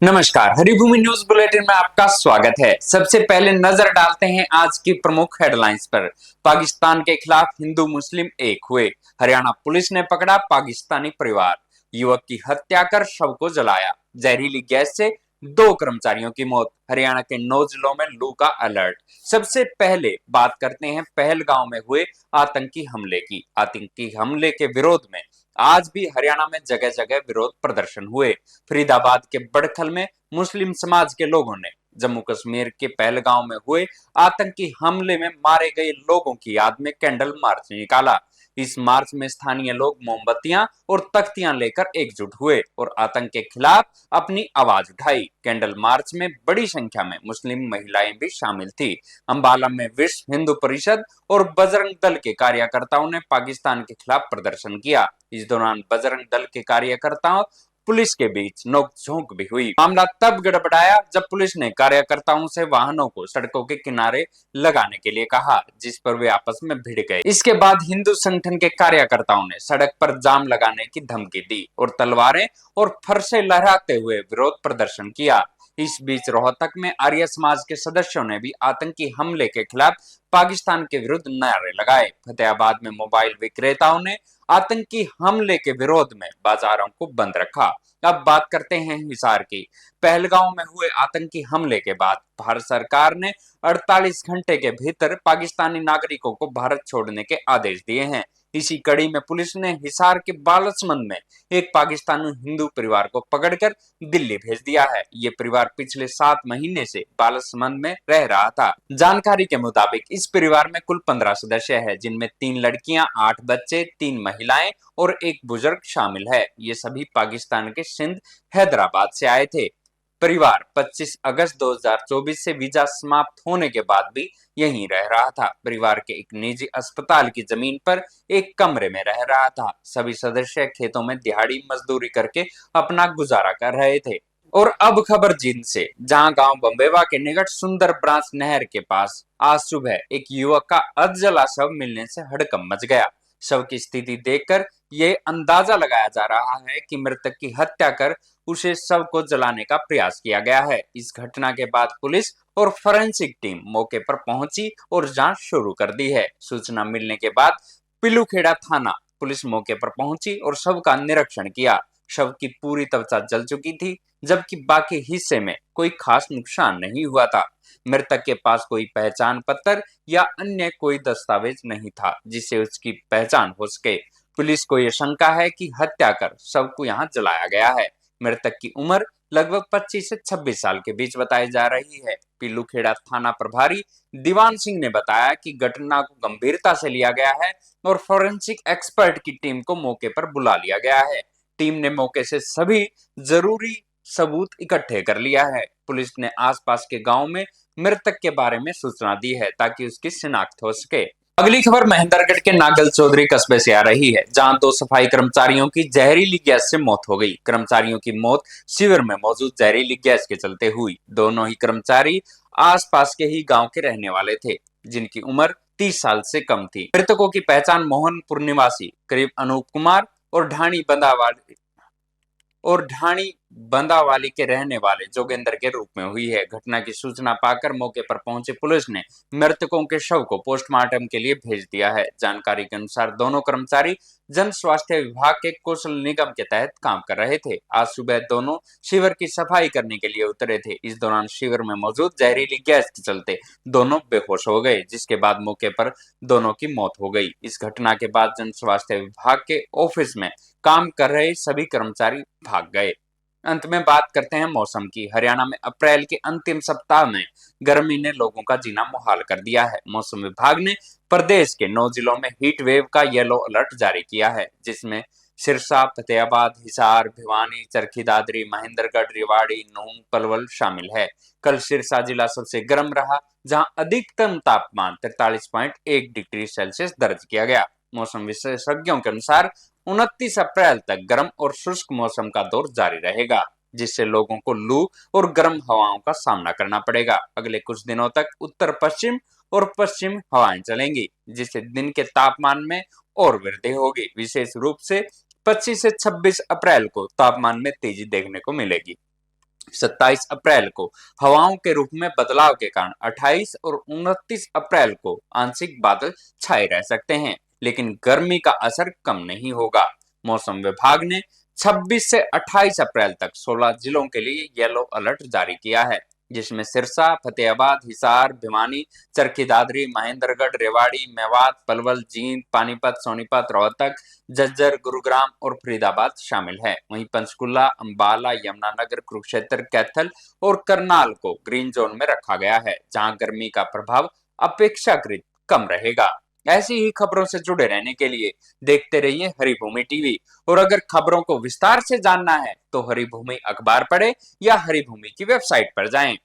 नमस्कार, Haribhoomi news bulletin में आपका स्वागत है। सबसे पहले नजर डालते हैं आज की प्रमुख हेडलाइंस पर। पाकिस्तान के खिलाफ हिंदू मुस्लिम एक हुए। हरियाणा पुलिस ने पकड़ा पाकिस्तानी परिवार। युवक की हत्या कर शव को जलाया। जहरीली गैस से 2 कर्मचारियों की मौत। हरियाणा के 9 जिलों में लू का अलर्ट। सबसे पहले बात करते हैं पहलगांव में हुए आतंकी हमले की। आतंकी हमले के विरोध में आज भी हरियाणा में जगह जगह विरोध प्रदर्शन हुए। फरीदाबाद के बड़खल में मुस्लिम समाज के लोगों ने जम्मू कश्मीर के पहलगांव में हुए आतंकी हमले में मारे गए लोगों की याद में कैंडल मार्च निकाला। इस मार्च में स्थानीय लोग मोमबत्तियां और तख्तियां लेकर एकजुट हुए और आतंक के खिलाफ अपनी आवाज उठाई। कैंडल मार्च में बड़ी संख्या में मुस्लिम महिलाएं भी शामिल थी। अंबाला में विश्व हिंदू परिषद और बजरंग दल के कार्यकर्ताओं ने पाकिस्तान के खिलाफ प्रदर्शन किया। इस दौरान बजरंग दल के कार्यकर्ताओं पुलिस के बीच नोकझोंक भी हुई। मामला तब गड़बड़ाया जब पुलिस ने कार्यकर्ताओं से वाहनों को सड़कों के किनारे लगाने के लिए कहा, जिस पर वे आपस में भिड़ गए। इसके बाद हिंदू संगठन के कार्यकर्ताओं ने सड़क पर जाम लगाने की धमकी दी और तलवारें और फरसे लहराते हुए विरोध प्रदर्शन किया। इस बीच रोहतक में आर्य समाज के सदस्यों ने भी आतंकी हमले के खिलाफ पाकिस्तान के विरुद्ध नारे लगाए। फतेहाबाद में मोबाइल विक्रेताओं ने आतंकी हमले के विरोध में बाजारों को बंद रखा। अब बात करते हैं हिसार की। पहलगांव में हुए आतंकी हमले के बाद भारत सरकार ने 48 घंटे के भीतर पाकिस्तानी नागरिकों को भारत छोड़ने के आदेश दिए हैं। इसी कड़ी में पुलिस ने हिसार के बालसमंद में एक पाकिस्तानी हिंदू परिवार को पकड़कर दिल्ली भेज दिया है। ये परिवार पिछले 7 महीने से बालसमंद में रह रहा था। जानकारी के मुताबिक इस परिवार में कुल 15 सदस्य है, जिनमें 3 लड़कियां, 8 बच्चे, 3 महिलाएं और एक बुजुर्ग शामिल है। ये सभी पाकिस्तान के सिंध, हैदराबाद से आए थे। परिवार 25 अगस्त 2024 से वीजा समाप्त होने के बाद भी यहीं रह रहा था। परिवार के एक निजी अस्पताल की जमीन पर एक कमरे में रह रहा था। सभी सदस्य खेतों में दिहाड़ी मजदूरी करके अपना गुजारा कर रहे थे। और अब खबर जींद से, जहां गांव बम्बेवा के निकट सुंदर ब्रांच नहर के पास आज सुबह एक युवक का अधजला शव मिलने से हड़कंप मच गया। शव की स्थिति देखकर यह अंदाजा लगाया जा रहा है कि मृतक की हत्या कर उसे शव को जलाने का प्रयास किया गया है। इस घटना के बाद पुलिस और फोरेंसिक टीम मौके पर पहुंची और जांच शुरू कर दी है। सूचना मिलने के बाद पिलूखेड़ा थाना पुलिस मौके पर पहुंची और शव का निरीक्षण किया। शव की पूरी त्वचा जल चुकी थी, जबकि बाकी हिस्से में कोई खास नुकसान नहीं हुआ था। मृतक के पास कोई पहचान पत्र या अन्य कोई दस्तावेज नहीं था जिससे उसकी पहचान हो सके। पुलिस को यह शंका है कि हत्या कर शव को यहां जलाया गया है। मृतक की उम्र लगभग 25 से 26 साल के बीच बताई जा रही है। पिलूखेड़ा थाना प्रभारी दीवान सिंह ने बताया कि घटना को गंभीरता से लिया गया है और फोरेंसिक एक्सपर्ट की टीम को मौके पर बुला लिया गया है। टीम ने मौके से सभी जरूरी सबूत इकट्ठे कर लिया है। पुलिस ने आसपास के गांव में मृतक के बारे में सूचना दी है ताकि उसकी शिनाख्त हो सके। अगली खबर महेंद्रगढ़ के नागल चौधरी कस्बे से आ रही है, जहां 2 सफाई कर्मचारियों की जहरीली गैस से मौत हो गई। कर्मचारियों की मौत शिविर में मौजूद जहरीली गैस के चलते हुई। दोनों ही कर्मचारी आसपास के ही गांव के रहने वाले थे, जिनकी उम्र 30 साल से कम थी। मृतकों की पहचान मोहनपुर निवासी करीब अनूप कुमार और ढाणी बंदावाली के रहने वाले जोगेंद्र के रूप में हुई है। घटना की सूचना पाकर मौके पर पहुंचे पुलिस ने मृतकों के शव को पोस्टमार्टम के लिए भेज दिया है। जानकारी के अनुसार दोनों कर्मचारी जन स्वास्थ्य विभाग के कौशल निगम के तहत काम कर रहे थे। आज सुबह दोनों शिविर की सफाई करने के लिए उतरे थे। इस दौरान शिविर में मौजूद जहरीली गैस के चलते दोनों बेहोश हो गए, जिसके बाद मौके पर दोनों की मौत हो गई। इस घटना के बाद जन स्वास्थ्य विभाग के ऑफिस में काम कर रहे सभी कर्मचारी भाग गए। अंत में बात करते हैं मौसम की। हरियाणा में अप्रैल के अंतिम सप्ताह में गर्मी ने लोगों का जीना मुहाल कर दिया है। मौसम विभाग ने प्रदेश के 9 जिलों में हीट वेव का येलो अलर्ट जारी किया है, जिसमें सिरसा, फतेहाबाद, हिसार, भिवानी, चरखी दादरी, महेंद्रगढ़, रेवाड़ी, नूंह, पलवल शामिल है। कल सिरसा जिला सबसे गर्म रहा, जहां अधिकतम तापमान 43.1 डिग्री सेल्सियस दर्ज किया गया। मौसम विशेषज्ञों के अनुसार 29 अप्रैल तक गर्म और शुष्क मौसम का दौर जारी रहेगा, जिससे लोगों को लू और गर्म हवाओं का सामना करना पड़ेगा। अगले कुछ दिनों तक उत्तर पश्चिम और पश्चिम हवाएं चलेंगी, जिससे दिन के तापमान में और वृद्धि होगी। विशेष रूप से 25 से 26 अप्रैल को तापमान में तेजी देखने को मिलेगी। 27 अप्रैल को हवाओं के रुख में बदलाव के कारण 28 और 29 अप्रैल को आंशिक बादल छाए रह सकते हैं, लेकिन गर्मी का असर कम नहीं होगा। मौसम विभाग ने 26 से 28 अप्रैल तक 16 जिलों के लिए येलो अलर्ट जारी किया है, जिसमें सिरसा, फतेहाबाद, हिसार, भिवानी, चरखी दादरी, महेंद्रगढ़, रेवाड़ी, मेवात, पलवल, जींद, पानीपत, सोनीपत, रोहतक, झज्जर, गुरुग्राम और फरीदाबाद शामिल है। वहीं पंचकुला, अंबाला, यमुनानगर, कुरुक्षेत्र, कैथल और करनाल को ग्रीन जोन में रखा गया है, जहां गर्मी का प्रभाव अपेक्षाकृत कम रहेगा। ऐसी ही खबरों से जुड़े रहने के लिए देखते रहिए हरिभूमि टीवी। और अगर खबरों को विस्तार से जानना है तो हरिभूमि अखबार पढ़े या हरिभूमि की वेबसाइट पर जाएं।